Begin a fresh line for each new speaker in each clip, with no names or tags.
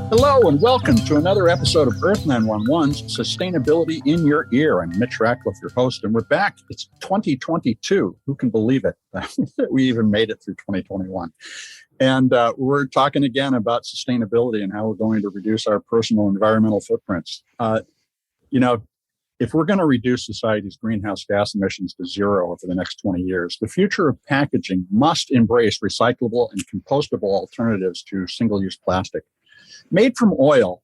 Hello and welcome to another episode of Earth911's Sustainability in Your Ear. I'm Mitch Ratcliffe, your host, and we're back. It's 2022. Who can believe it? We even made it through 2021. And we're talking again about sustainability and how we're going to reduce our personal environmental footprints. If we're going to reduce society's greenhouse gas emissions to zero over the next 20 years, the future of packaging must embrace recyclable and compostable alternatives to single-use plastic. Made from oil,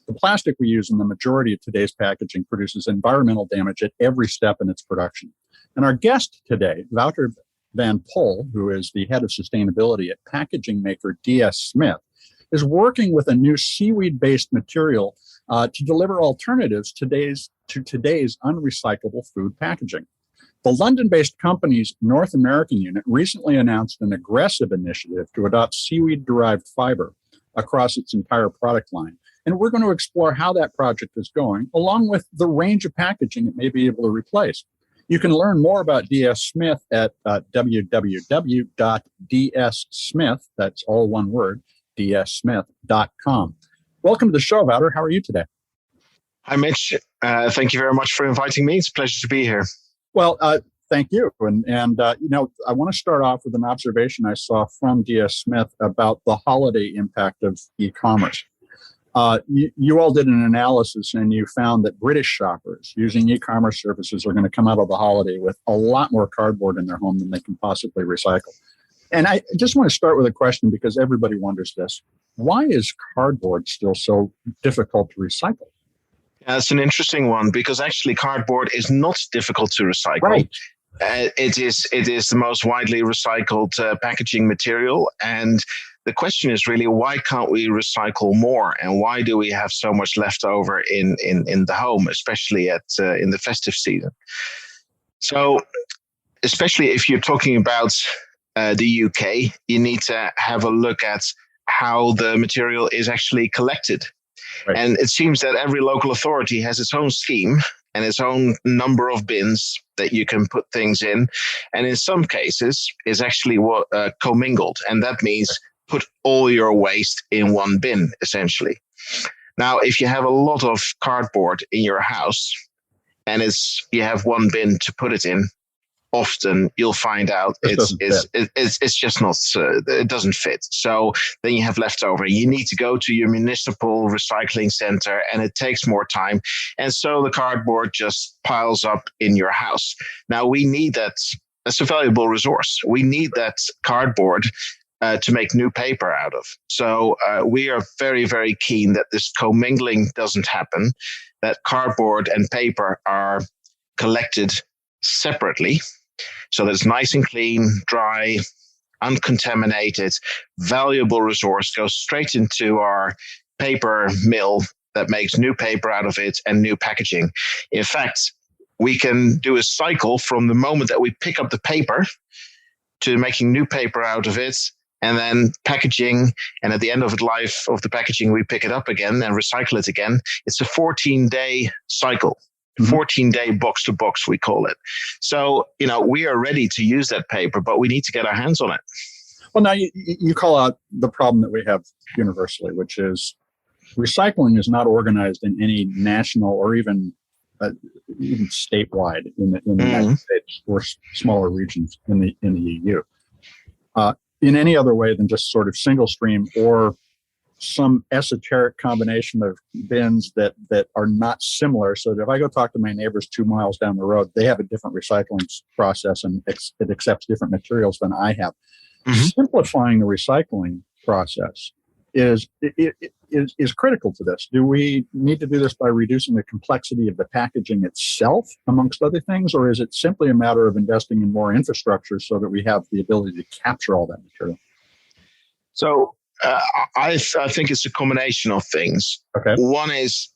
the plastic we use in the majority of today's packaging produces environmental damage at every step in its production. And our guest today, Wouter van Tol, who is the head of sustainability at packaging maker DS Smith, is working with a new seaweed-based material to deliver alternatives to today's unrecyclable food packaging. The London-based company's North American unit recently announced an aggressive initiative to adopt seaweed-derived fiber across its entire product line. And we're going to explore how that project is going, along with the range of packaging it may be able to replace. You can learn more about DS Smith at www.dssmith, that's all one word, dssmith.com. Welcome to the show, Wouter. How are you today?
Hi, Mitch. Thank you very much for inviting me. It's a pleasure to be here.
Well, thank you. And I want to start off with an observation I saw from DS Smith about the holiday impact of e-commerce. You all did an analysis and you found that British shoppers using e-commerce services are going to come out of the holiday with a lot more cardboard in their home than they can possibly recycle. And I just want to start with a question because everybody wonders this. Why is cardboard still so difficult to recycle?
That's an interesting one because actually cardboard is not difficult to recycle.
Right.
It is the most widely recycled packaging material. And the question is really, why can't we recycle more? And why do we have so much left over in the home, especially in the festive season? So especially if you're talking about the UK, you need to have a look at how the material is actually collected. Right. And it seems that every local authority has its own scheme and its own number of bins that you can put things in. And in some cases, is actually commingled. And that means put all your waste in one bin, essentially. Now, if you have a lot of cardboard in your house and you have one bin to put it in, often you'll find out it's just not, it doesn't fit. So then you have leftover. You need to go to your municipal recycling center and it takes more time. And so the cardboard just piles up in your house. Now we need that. That's a valuable resource. We need that cardboard to make new paper out of. So we are very, very keen that this commingling doesn't happen, that cardboard and paper are collected separately. So that it's nice and clean, dry, uncontaminated, valuable resource goes straight into our paper mill that makes new paper out of it and new packaging. In fact, we can do a cycle from the moment that we pick up the paper to making new paper out of it and then packaging. And at the end of the life of the packaging, we pick it up again and recycle it again. It's a 14-day cycle. 14-day box to box, we call it. So, we are ready to use that paper, but we need to get our hands on it.
Well, now you call out the problem that we have universally, which is recycling is not organized in any national or even statewide in the United States or smaller regions in the EU. In any other way than just sort of single stream or some esoteric combination of bins that are not similar. So that if I go talk to my neighbors 2 miles down the road, they have a different recycling process and it accepts different materials than I have. Mm-hmm. Simplifying the recycling process is critical to this. Do we need to do this by reducing the complexity of the packaging itself, amongst other things, or is it simply a matter of investing in more infrastructure so that we have the ability to capture all that material?
So I think it's a combination of things. Okay. One is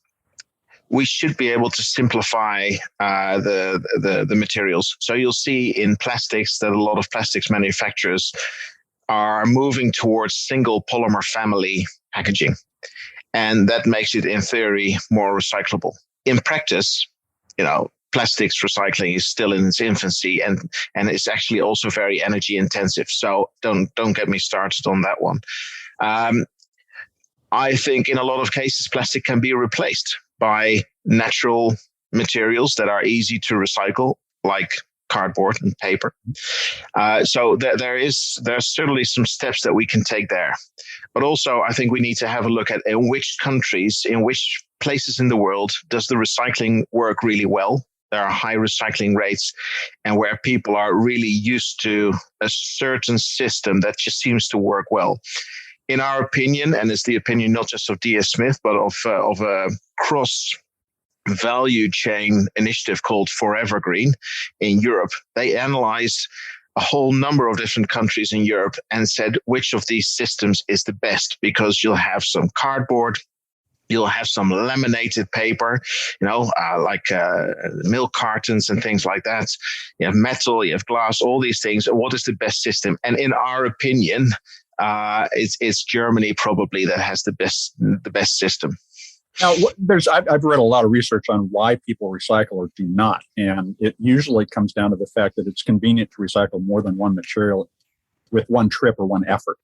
we should be able to simplify the materials. So you'll see in plastics that a lot of plastics manufacturers are moving towards single polymer family packaging. And that makes it, in theory, more recyclable. In practice, plastics recycling is still in its infancy and it's actually also very energy intensive. So don't get me started on that one. I think in a lot of cases, plastic can be replaced by natural materials that are easy to recycle, like cardboard and paper. So there's certainly some steps that we can take there. But also, I think we need to have a look at in which countries, in which places in the world does the recycling work really well. There are high recycling rates, and where people are really used to a certain system that just seems to work well. In our opinion, and it's the opinion not just of DS Smith, but of a cross value chain initiative called Forever Green in Europe, they analyzed a whole number of different countries in Europe and said which of these systems is the best, because you'll have some cardboard, you'll have some laminated paper, like milk cartons and things like that. You have metal, you have glass, all these things. What is the best system? And in our opinion, it's Germany probably that has the best system.
Now, I've read a lot of research on why people recycle or do not, and it usually comes down to the fact that it's convenient to recycle more than one material with one trip or one effort,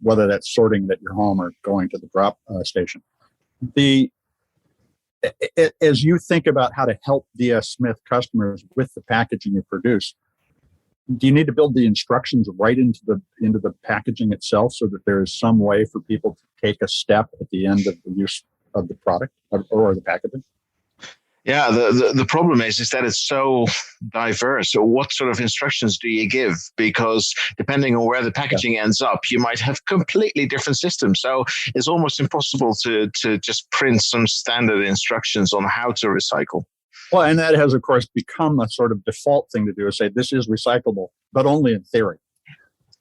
whether that's sorting at your home or going to the drop station. As you think about how to help DS Smith customers with the packaging you produce, do you need to build the instructions right into the packaging itself so that there is some way for people to take a step at the end of the use of the product or the packaging?
Yeah, the problem is that it's so diverse. So what sort of instructions do you give? Because depending on where the packaging ends up, you might have completely different systems. So it's almost impossible to just print some standard instructions on how to recycle.
Well, and that has, of course, become a sort of default thing to do, is say this is recyclable, but only in theory,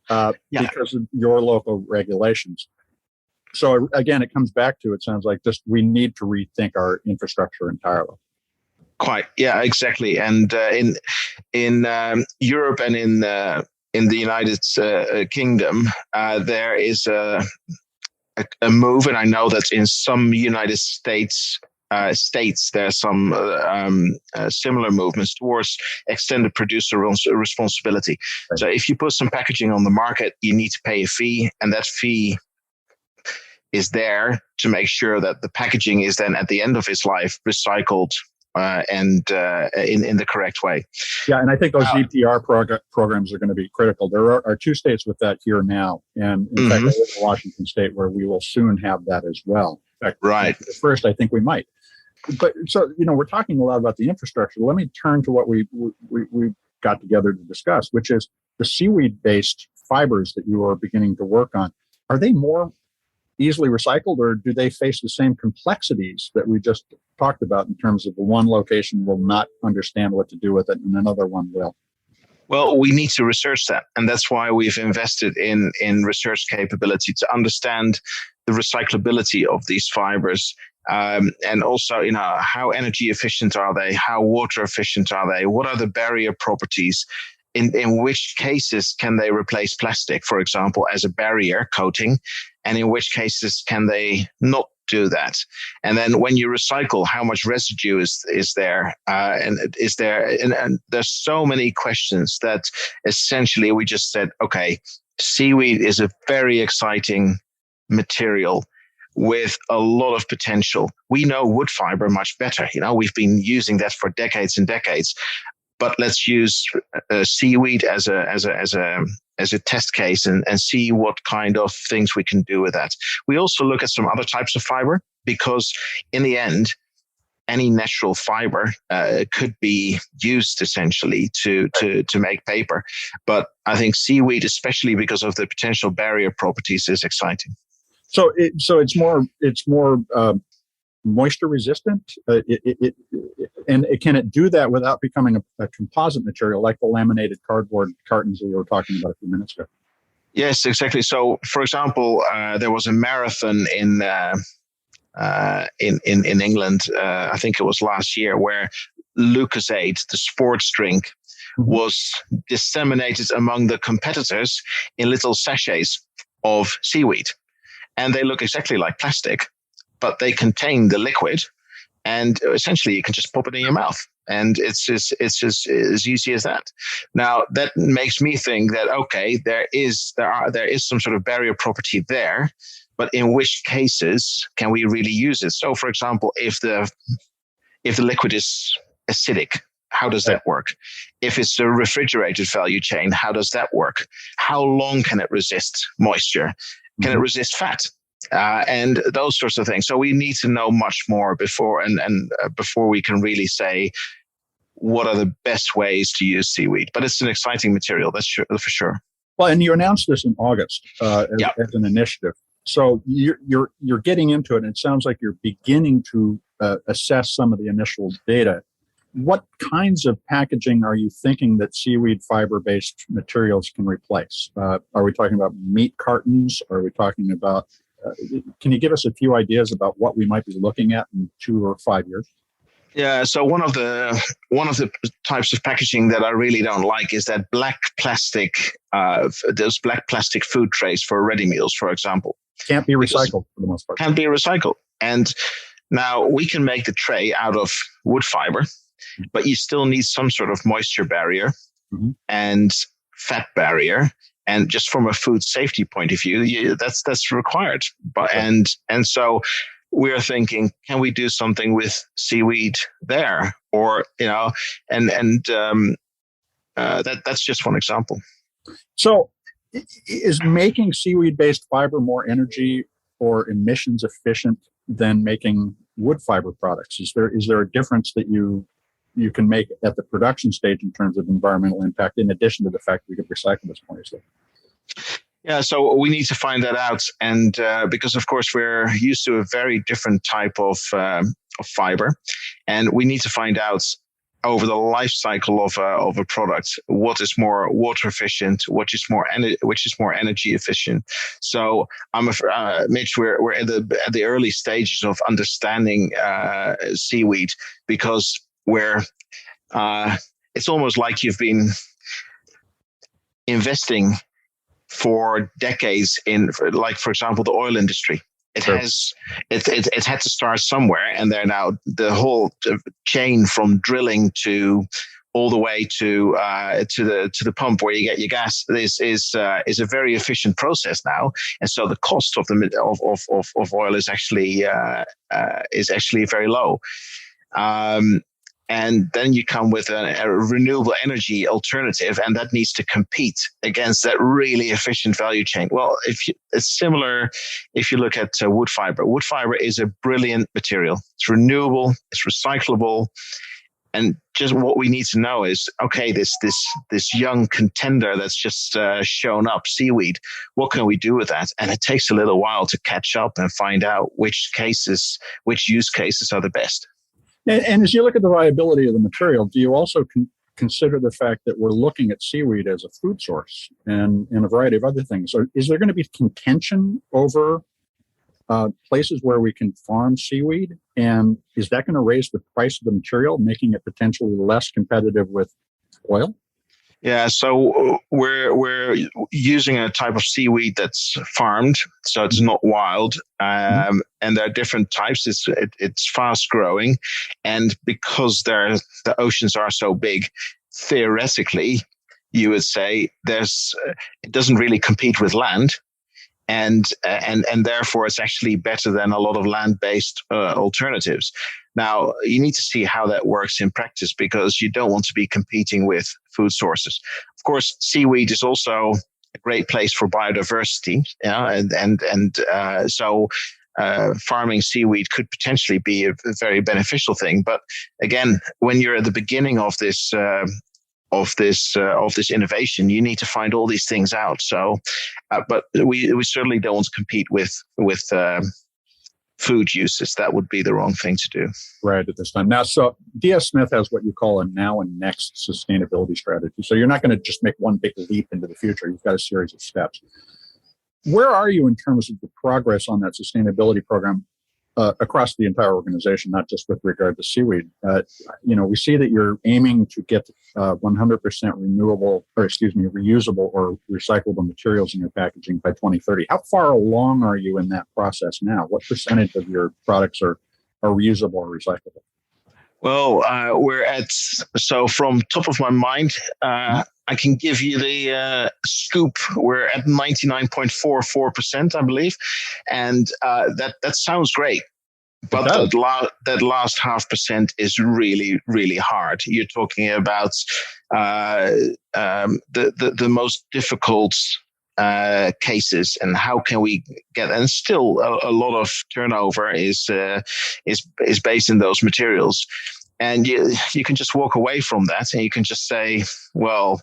because of your local regulations. So again, it comes back to, it sounds like just we need to rethink our infrastructure entirely.
Quite, yeah, exactly. And in Europe and in the United Kingdom, there is a move, and I know that in some United States there are some similar movements towards extended producer responsibility. Right. So if you put some packaging on the market, you need to pay a fee, and that fee is there to make sure that the packaging is then at the end of its life recycled and in the correct way. Yeah,
and I think those EPR programs are going to be critical. There are 2 states with that here now, and in fact, I live in Washington State, where we will soon have that as well. In fact,
right.
First, I think we might. But so, we're talking a lot about the infrastructure. Let me turn to what we got together to discuss, which is the seaweed-based fibers that you are beginning to work on. Are they more easily recycled, or do they face the same complexities that we just talked about in terms of the one location will not understand what to do with it and another one will?
Well, we need to research that. And that's why we've invested in research capability to understand the recyclability of these fibers. And also, how energy efficient are they? How water efficient are they? What are the barrier properties? In which cases can they replace plastic, for example, as a barrier coating? And in which cases can they not do that? And then when you recycle, how much residue is there? And there's so many questions that essentially we just said, okay, seaweed is a very exciting material with a lot of potential. We know wood fiber much better. We've been using that for decades and decades. But let's use seaweed as a test case and see what kind of things we can do with that. We also look at some other types of fiber, because in the end, any natural fiber could be used essentially to make paper. But I think seaweed, especially because of the potential barrier properties, is exciting.
So it's more moisture resistant, and can it do that without becoming a composite material like the laminated cardboard cartons we were talking about a few minutes ago?
Yes, exactly. So, for example, there was a marathon in England. I think it was last year, where Lucozade, the sports drink, was disseminated among the competitors in little sachets of seaweed, and they look exactly like plastic, but they contain the liquid, and essentially you can just pop it in your mouth, and it's just as easy as that. Now that makes me think that okay, there is some sort of barrier property there, but in which cases can we really use it? So, for example, if the liquid is acidic, how does that work? If it's a refrigerated value chain, how does that work? How long can it resist moisture? Can it resist fat? And those sorts of things. So we need to know much more before we can really say what are the best ways to use seaweed. But it's an exciting material, that's for sure.
Well, and you announced this in August as an initiative. So you're getting into it, and it sounds like you're beginning to assess some of the initial data. What kinds of packaging are you thinking that seaweed fiber-based materials can replace? Are we talking about meat cartons? Are we talking about, can you give us a few ideas about what we might be looking at in 2 or 5 years?
Yeah, so one of the types of packaging that I really don't like is that black plastic, those black plastic food trays for ready meals, for example.
Can't be recycled for the most part.
Can't be recycled. And now we can make the tray out of wood fiber, but you still need some sort of moisture barrier and fat barrier. And just from a food safety point of view, that's required. But and so we're thinking, can we do something with seaweed there? Or that's just one example.
So, is making seaweed-based fiber more energy or emissions efficient than making wood fiber products? Is there a difference that you can make at the production stage in terms of environmental impact, in addition to the fact that we could recycle this more easily?
Yeah, so we need to find that out, and because of course we're used to a very different type of fiber, and we need to find out over the life cycle of a product what is more water efficient, which is more energy efficient. So Mitch, we're at the early stages of understanding seaweed, because it's almost like you've been investing for decades in, like, for example, the oil industry. It had to start somewhere, and they're now the whole chain from drilling to all the way to the pump where you get your gas is a very efficient process now, and so the cost of oil is actually very low. And then you come with a renewable energy alternative, and that needs to compete against that really efficient value chain. Well, it's similar if you look at wood fiber. Wood fiber is a brilliant material. It's renewable, it's recyclable, and just what we need to know is, okay, this young contender that's just shown up, seaweed, what can we do with that? And it takes a little while to catch up and find out which use cases are the best.
And as you look at the viability of the material, do you also consider the fact that we're looking at seaweed as a food source and a variety of other things? So is there going to be contention over places where we can farm seaweed? And is that going to raise the price of the material, making it potentially less competitive with oil?
Yeah, so we're using a type of seaweed that's farmed, so it's not wild, and there are different types. It's fast growing, and because the oceans are so big, theoretically, you would say it doesn't really compete with land, and therefore it's actually better than a lot of land-based alternatives. Now, you need to see how that works in practice, because you don't want to be competing with food sources. Of course, seaweed is also a great place for biodiversity, so farming seaweed could potentially be a very beneficial thing. But again, when you're at the beginning of this innovation, you need to find all these things out. So, but we certainly don't want to compete with food uses. That would be the wrong thing to do. Right
at this time. Now, so DS Smith has what you call a now and next sustainability strategy. So you're not going to just make one big leap into the future. You've got a series of steps. Where are you in terms of the progress on that sustainability program across the entire organization, not just with regard to seaweed? We see that you're aiming to get 100% reusable or recyclable materials in your packaging by 2030. How far along are you in that process now? What percentage of your products are reusable or recyclable?
Well, so from top of my mind, I can give you the scoop. We're at 99.44%, I believe, and that sounds great. But that last 0.5% is really, really hard. You're talking about the most difficult cases, and how can we get? And still, a lot of turnover is based in those materials, and you can just walk away from that, and you can just say, well,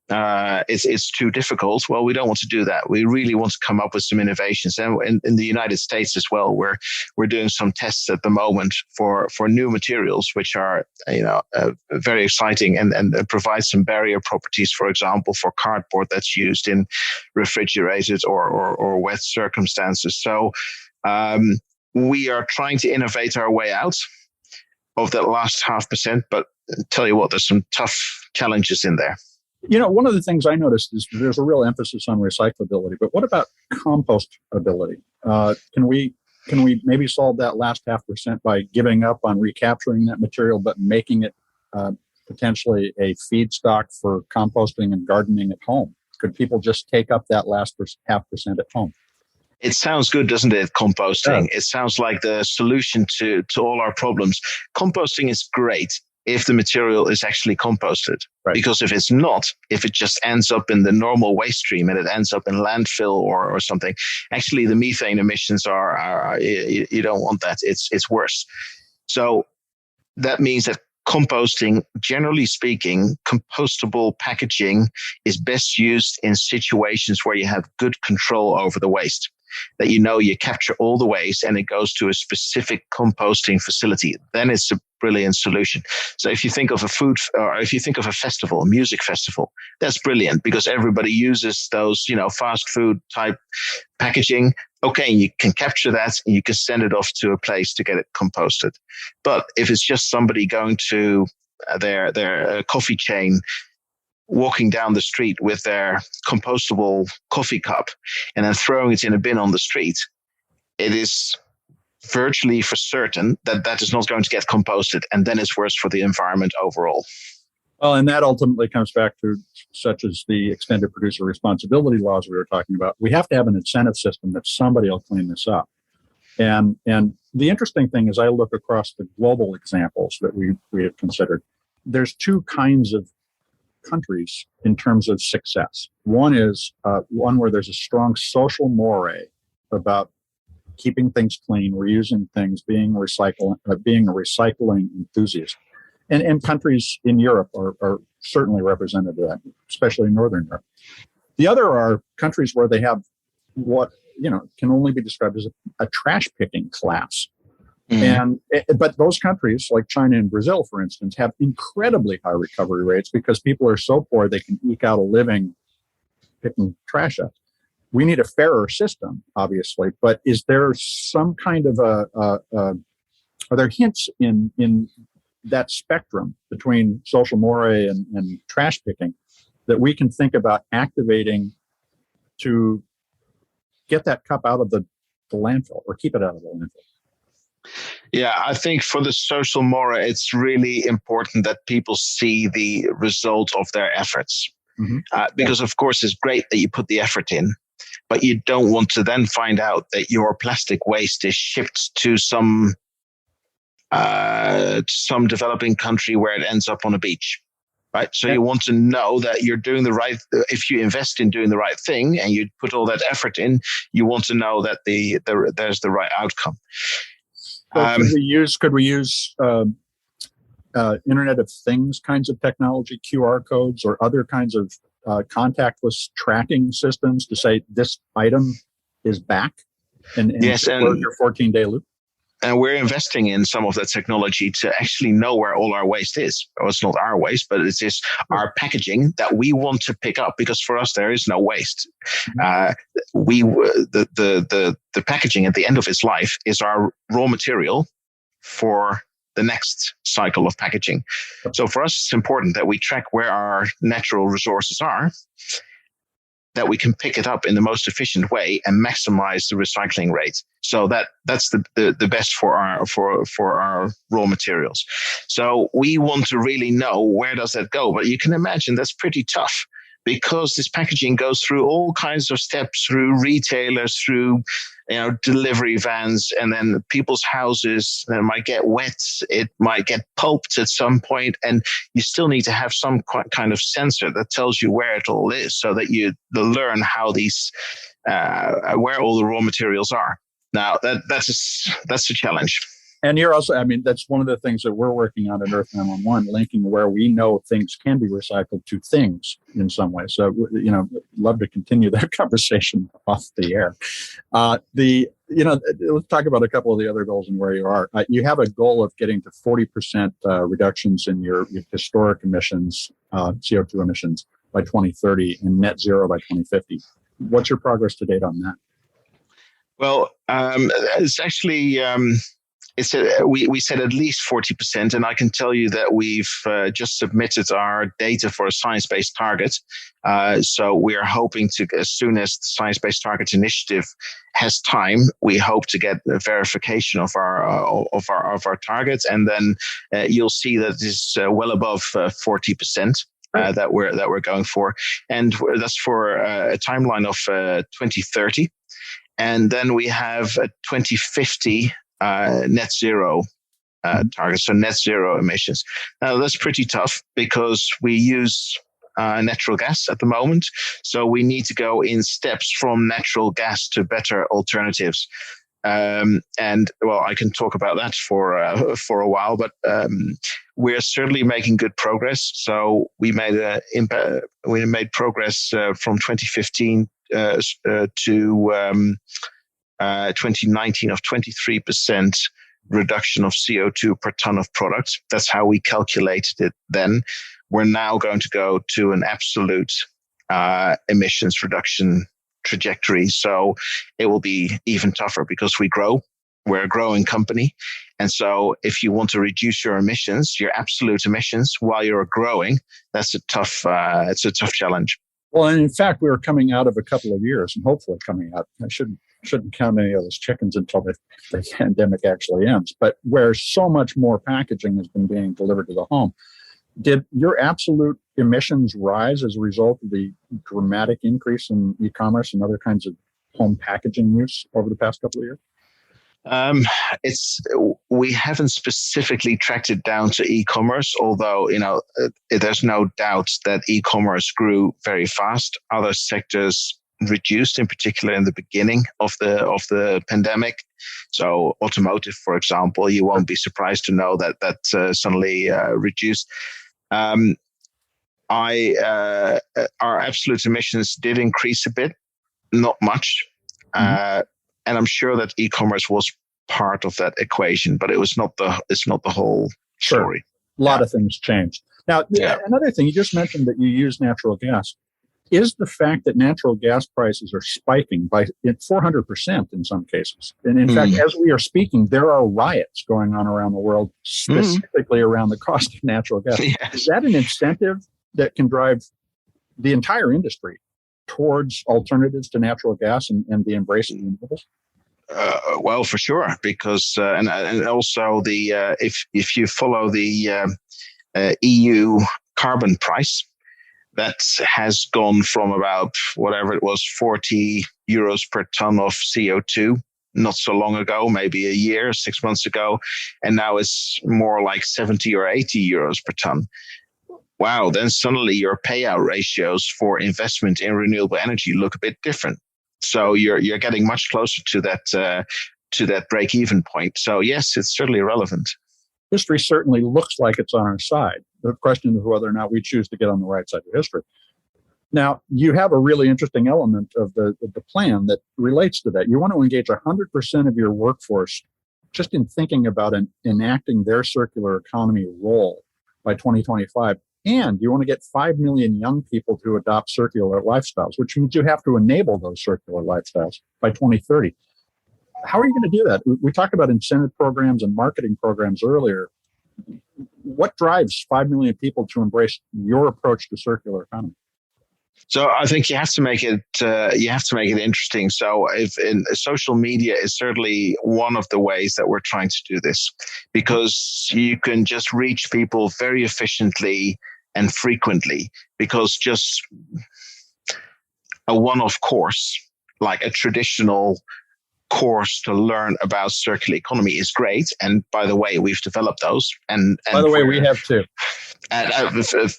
it's too difficult. Well, we don't want to do that. We really want to come up with some innovations. And in the United States as well, we're doing some tests at the moment for new materials, which are very exciting and provide some barrier properties. For example, for cardboard that's used in refrigerated or wet circumstances. So we are trying to innovate our way out of that last 0.5%. But tell you what, there's some tough challenges in there.
One of the things I noticed is there's a real emphasis on recyclability, but what about compostability? Can we maybe solve that last 0.5% by giving up on recapturing that material, but making it potentially a feedstock for composting and gardening at home? Could people just take up that last 0.5% at home?
It sounds good, doesn't it? Composting.
Yeah.
It sounds like the solution to all our problems. Composting is great if the material is actually composted.
Right.
Because if it's not, if it just ends up in the normal waste stream and it ends up in landfill or something, actually the methane emissions are you don't want that. It's worse. So that means that composting, generally speaking, compostable packaging is best used in situations where you have good control over the waste. That you capture all the waste and it goes to a specific composting facility. Then it's a brilliant solution. So if you think of a festival, a music festival, that's brilliant because everybody uses those, fast food type packaging. Okay, you can capture that and you can send it off to a place to get it composted. But if it's just somebody going to their coffee chain, walking down the street with their compostable coffee cup and then throwing it in a bin on the street, it is virtually for certain that is not going to get composted, and then it's worse for the environment overall.
Well, and that ultimately comes back to such as the extended producer responsibility laws we were talking about. We have to have an incentive system that somebody will clean this up. And the interesting thing is I look across the global examples that we have considered. There's two kinds of countries in terms of success. One is one where there's a strong social mores about keeping things clean, reusing things, being a recycling enthusiast. And countries in Europe are certainly represented of that, especially in Northern Europe. The other are countries where they have what can only be described as a trash picking class. But those countries, like China and Brazil, for instance, have incredibly high recovery rates because people are so poor they can eke out a living picking trash up. We need a fairer system, obviously, but is there some kind of are there hints in that spectrum between social mores and trash picking that we can think about activating to get that cup out of the landfill or keep it out of the landfill?
Yeah, I think for the social mora, it's really important that people see the result of their efforts. Because, of course, it's great that you put the effort in, but you don't want to then find out that your plastic waste is shipped to some developing country where it ends up on a beach. Right. So you want to know that you're doing the right. If you invest in doing the right thing and you put all that effort in, you want to know that there's the right outcome.
So could we use Internet of Things kinds of technology, QR codes, or other kinds of contactless tracking systems to say this item is back and
yes, and
your 14-day loop?
And we're investing in some of that technology to actually know where all our waste is. Well, it's not our waste, but it is our packaging that we want to pick up, because for us, there is no waste. The packaging at the end of its life is our raw material for the next cycle of packaging. So for us, it's important that we track where our natural resources are that we can pick it up in the most efficient way and maximize the recycling rate. So that's the best for our raw materials. So we want to really know where does that go. But you can imagine that's pretty tough, because this packaging goes through all kinds of steps, through retailers, through delivery vans, and then people's houses. And it might get wet, it might get pulped at some point, and you still need to have some kind of sensor that tells you where it all is, so that you learn how these where all the raw materials are. Now that's a challenge.
And you're also, that's one of the things that we're working on at Earth911, linking where we know things can be recycled to things in some way. So, love to continue that conversation off the air. Let's talk about a couple of the other goals and where you are. You have a goal of getting to 40% reductions in your historic emissions, CO2 emissions by 2030 and net zero by 2050. What's your progress to date on that?
Well, it's actually... we said at least 40%, and I can tell you that we've just submitted our data for a science-based target. So we are hoping to, as soon as the Science-Based Targets Initiative has time, we hope to get the verification of our targets, and then you'll see that it's well above 40%. That we're going for, and that's for a timeline of 2030, and then we have a 2050. Net zero targets, so net zero emissions. Now, that's pretty tough because we use natural gas at the moment. So we need to go in steps from natural gas to better alternatives. And I can talk about that for a while, but we're certainly making good progress. So we made progress from 2015 to 2019 of 23% reduction of CO2 per ton of product. That's how we calculated it then. We're now going to go to an absolute emissions reduction trajectory. So it will be even tougher because we're a growing company. And so if you want to reduce your emissions, your absolute emissions, while you're growing, it's a tough challenge.
Well, and in fact, we were coming out of a couple of years, and hopefully coming out. I shouldn't count any of those chickens until the pandemic actually ends. But where so much more packaging has been being delivered to the home, did your absolute emissions rise as a result of the dramatic increase in e-commerce and other kinds of home packaging use over the past couple of years?
We haven't specifically tracked it down to e-commerce, although there's no doubt that e-commerce grew very fast. Other sectors reduced, in particular in the beginning of the pandemic. So automotive, for example, you won't be surprised to know that suddenly reduced. Our absolute emissions did increase a bit, not much. And I'm sure that e-commerce was part of that equation, but it's not the whole story.
A lot of things changed. Now, another thing, you just mentioned that you use natural gas. Is the fact that natural gas prices are spiking by 400% in some cases. And in fact, as we are speaking, there are riots going on around the world, specifically around the cost of natural gas. Yes. Is that an incentive that can drive the entire industry towards alternatives to natural gas and the embrace of renewables?
Well, for sure, because and also if you follow the EU carbon price, that has gone from about whatever it was, 40 euros per ton of CO2 not so long ago, maybe a year, 6 months ago, and now it's more like 70 or 80 euros per ton. Wow, then suddenly your payout ratios for investment in renewable energy look a bit different. So you're getting much closer to that break-even point. So yes, it's certainly relevant.
History certainly looks like it's on our side. The question is whether or not we choose to get on the right side of history. Now, you have a really interesting element of the plan that relates to that. You want to engage 100% of your workforce just in thinking about enacting their circular economy role by 2025. And you want to get 5 million young people to adopt circular lifestyles, which means you have to enable those circular lifestyles by 2030. How are you going to do that? We talked about incentive programs and marketing programs earlier. What drives 5 million people to embrace your approach to circular economy?
So I think you have to make it interesting. So if in social media is certainly one of the ways that we're trying to do this, because you can just reach people very efficiently and frequently, because just a one-off course, like a traditional course to learn about circular economy is great. And by the way, we've developed those. And
by the way, we have too.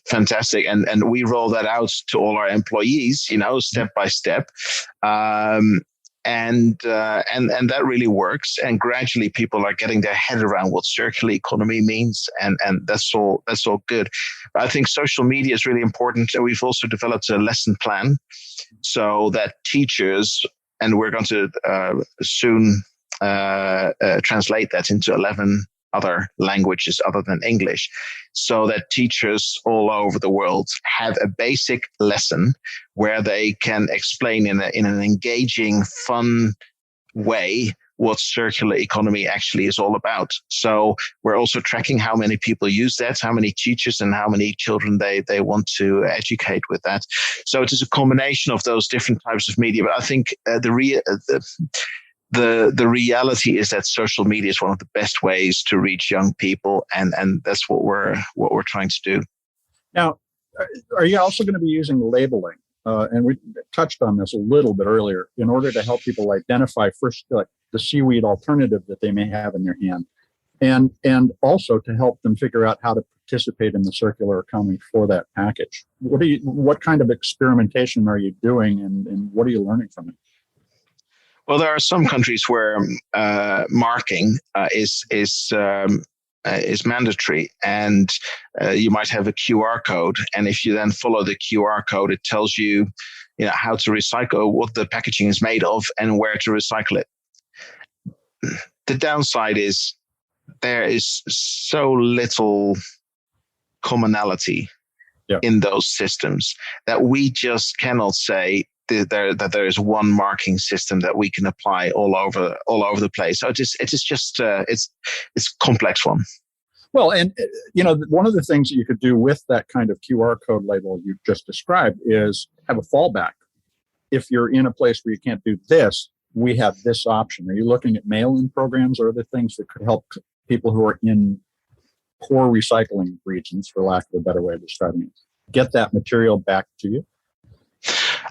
Fantastic. And we roll that out to all our employees, step by step. And that really works. And gradually people are getting their head around what circular economy means. And that's all good. But I think social media is really important. And we've also developed a lesson plan so that teachers, and we're going to soon translate that into 11 other languages other than English, so that teachers all over the world have a basic lesson where they can explain in an engaging, fun way what circular economy actually is all about. So we're also tracking how many people use that, how many teachers and how many children they want to educate with that. So it is a combination of those different types of media. But I think the reality is that social media is one of the best ways to reach young people, and that's what we're trying to do.
Now, are you also going to be using labeling? And we touched on this a little bit earlier, in order to help people identify first, like the seaweed alternative that they may have in their hand, and also to help them figure out how to participate in the circular economy for that package. What kind of experimentation are you doing, and what are you learning from it?
Well, there are some countries where marking is mandatory, and you might have a QR code. And if you then follow the QR code, it tells you, how to recycle, what the packaging is made of, and where to recycle it. The downside is there is so little commonality in those systems that we just cannot say that there is one marking system that we can apply all over the place. So it is just it's a complex one.
Well, and one of the things that you could do with that kind of QR code label you just described is have a fallback. If you're in a place where you can't do this, we have this option. Are you looking at mail-in programs or other things that could help people who are in poor recycling regions, for lack of a better way of describing it, get that material back to you?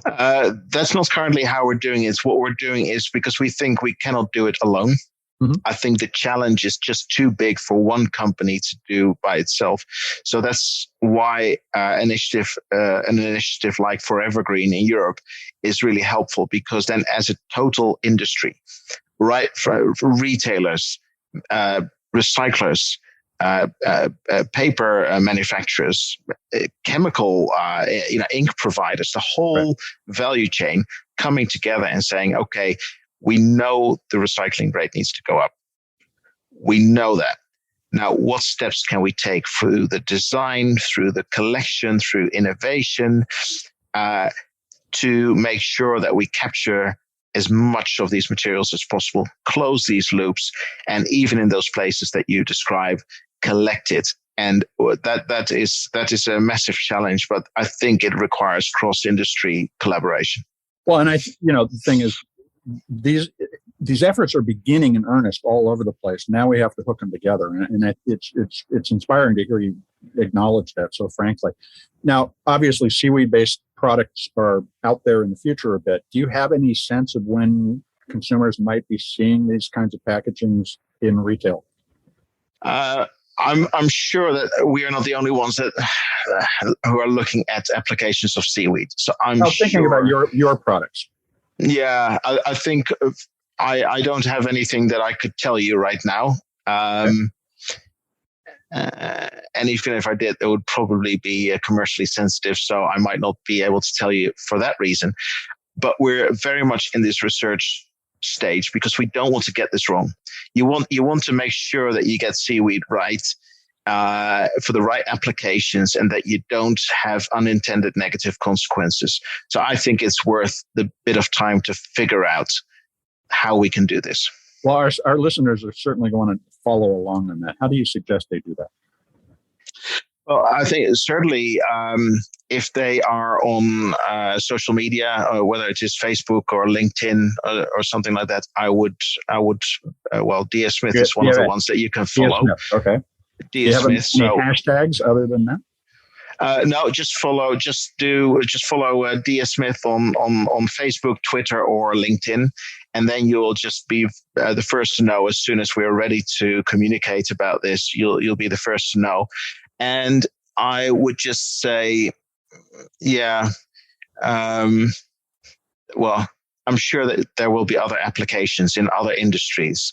That's not currently how we're doing it. What we're doing is because we think we cannot do it alone. Mm-hmm. I think the challenge is just too big for one company to do by itself. So that's why an initiative like Forever Green in Europe is really helpful, because then as a total industry, right, for retailers, recyclers, paper manufacturers, chemical, ink providers, the whole value chain coming together and saying, okay, we know the recycling rate needs to go up. We know that. Now, what steps can we take through the design, through the collection, through innovation, to make sure that we capture as much of these materials as possible, close these loops, and even in those places that you describe, collect it. And that is a massive challenge, but I think it requires cross-industry collaboration. Well,
and the thing is, these efforts are beginning in earnest all over the place. Now we have to hook them together, and it's inspiring to hear you acknowledge that so frankly. Now, obviously, seaweed-based products are out there in the future a bit. Do you have any sense of when consumers might be seeing these kinds of packagings in retail?
I'm sure that we are not the only ones who are looking at applications of seaweed. So I'm
thinking about your products.
Yeah, I think I don't have anything that I could tell you right now. And even if I did, it would probably be commercially sensitive, so I might not be able to tell you for that reason. But we're very much in this research stage because we don't want to get this wrong. You want to make sure that you get seaweed right for the right applications, and that you don't have unintended negative consequences. So I think it's worth the bit of time to figure out how we can do this.
Well, our listeners are certainly going to follow along on that. How do you suggest they do that?
Well, I think certainly if they are on social media, whether it is Facebook or LinkedIn or something like that, I would. Well, DS Smith is one of the ones that you can follow.
Okay.
DS Smith.
Any hashtags other than that?
No, just follow. Just follow DS Smith on Facebook, Twitter, or LinkedIn, and then you'll just be the first to know as soon as we're ready to communicate about this. You'll be the first to know. And I would just say, well, I'm sure that there will be other applications in other industries,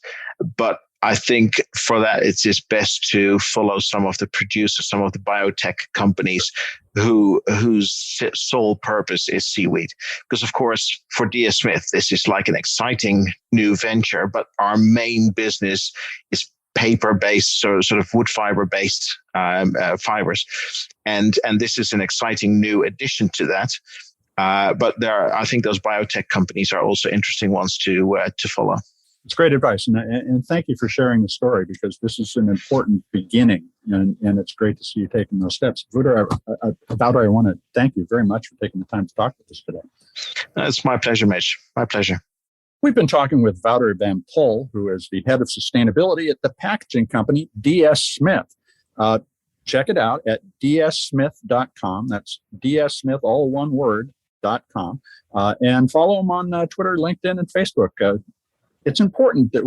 but I think for that, it is best to follow some of the producers, some of the biotech companies whose sole purpose is seaweed. Because, of course, for DS Smith, this is like an exciting new venture, but our main business is paper-based, sort of wood fiber-based fibers, and this is an exciting new addition to that. But I think those biotech companies are also interesting ones to follow.
It's great advice, and thank you for sharing the story, because this is an important beginning, and it's great to see you taking those steps. Wouter, I want to thank you very much for taking the time to talk with us today.
It's my pleasure, Mitch. My pleasure.
We've been talking with Wouter van Tol, who is the head of sustainability at the packaging company DS Smith. Check it out at dssmith.com. That's dssmith, all one word, .com. And follow them on Twitter, LinkedIn, and Facebook. It's important that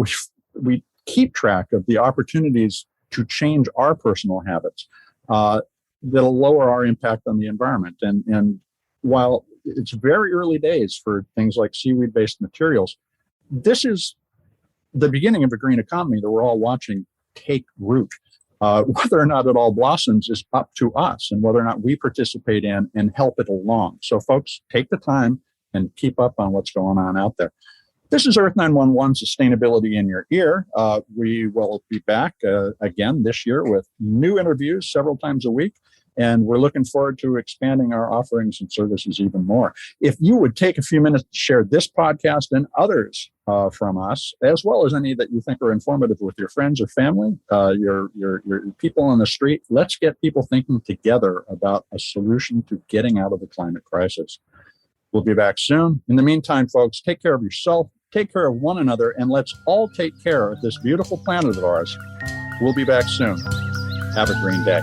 we keep track of the opportunities to change our personal habits that'll lower our impact on the environment. And while it's very early days for things like seaweed-based materials, this is the beginning of a green economy that we're all watching take root. Whether or not it all blossoms is up to us, and whether or not we participate in and help it along. So folks, take the time and keep up on what's going on out there. This is Earth911 Sustainability in Your Ear. We will be back again this year with new interviews several times a week, and we're looking forward to expanding our offerings and services even more. If you would take a few minutes to share this podcast and others from us, as well as any that you think are informative with your friends or family, your people on the street, let's get people thinking together about a solution to getting out of the climate crisis. We'll be back soon. In the meantime, folks, take care of yourself, take care of one another, and let's all take care of this beautiful planet of ours. We'll be back soon. Have a green day.